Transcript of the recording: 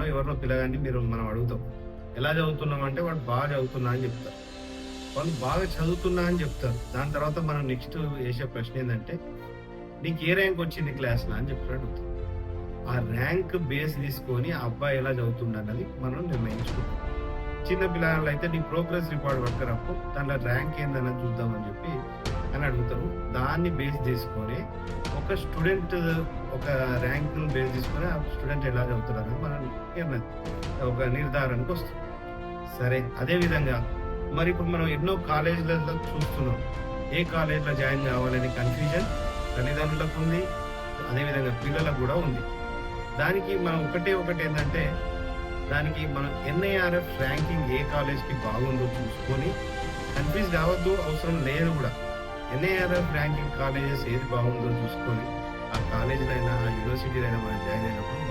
ఎవరినో పిల్లగాన్ని మనం అడుగుతాం. ఎలా చదువుతున్నావంటే వాడు బాగా చదువుతున్నా అని చెప్తారు. వాళ్ళు బాగా చదువుతున్నా అని చెప్తారు. దాని తర్వాత మనం నెక్స్ట్ ఏసే ప్రశ్న ఏందంటే, "నీకు ఏ ర్యాంక్ వచ్చింది క్లాస్‌ల" అని చెప్పి అడుగుతాం. ఆ ర్యాంక్ బేస్ తీసుకొని ఆ అబ్బాయి ఎలా చదువుతుండన్నది మనం నిర్ణయించుకుంటాం. చిన్న పిల్లగాళ్ళైతే నీ ప్రోగ్రెస్ రిపోర్ట్ పట్టుకురాపో, దాంట్లో ర్యాంక్ ఏందన్నది చూద్దామని చెప్పి అని అడుగుతారు. దాన్ని బేస్ చేసుకొని ఒక స్టూడెంట్ ఒక ర్యాంక్‌ని బేస్ చేసుకొని ఆ స్టూడెంట్ ఎలా చదువుతాడనేది మనం ఒక నిర్ధారణకు వస్తుంది. సరే, అదే విధంగా మరి ఇప్పుడు మనం ఎన్నో కాలేజీలలో చూస్తున్నాం. ఏ కాలేజీలో జాయిన్ కావాలనే కన్‌ఫ్యూజన్ తల్లిదండ్రులకు ఉంది. అదేవిధంగా పిల్లలకు కూడా ఉంది. దానికి మనం ఒకటేంటంటే, దానికి మనం ఎన్ఐఆర్ఎఫ్ ర్యాంకింగ్ ఏ కాలేజ్‌కి బాగుందో చూసుకొని కన్‌ఫ్యూజ్ కావద్దు, అవసరం లేదు కూడా. ఎన్ఐఆర్ఎఫ్ ర్యాంకింగ్ కాలేజెస్ ఏది బాగుందో చూసుకొని ఆ కాలేజీలైనా, ఆ యూనివర్సిటీలైనా మనం జాయిన్ అయినప్పుడు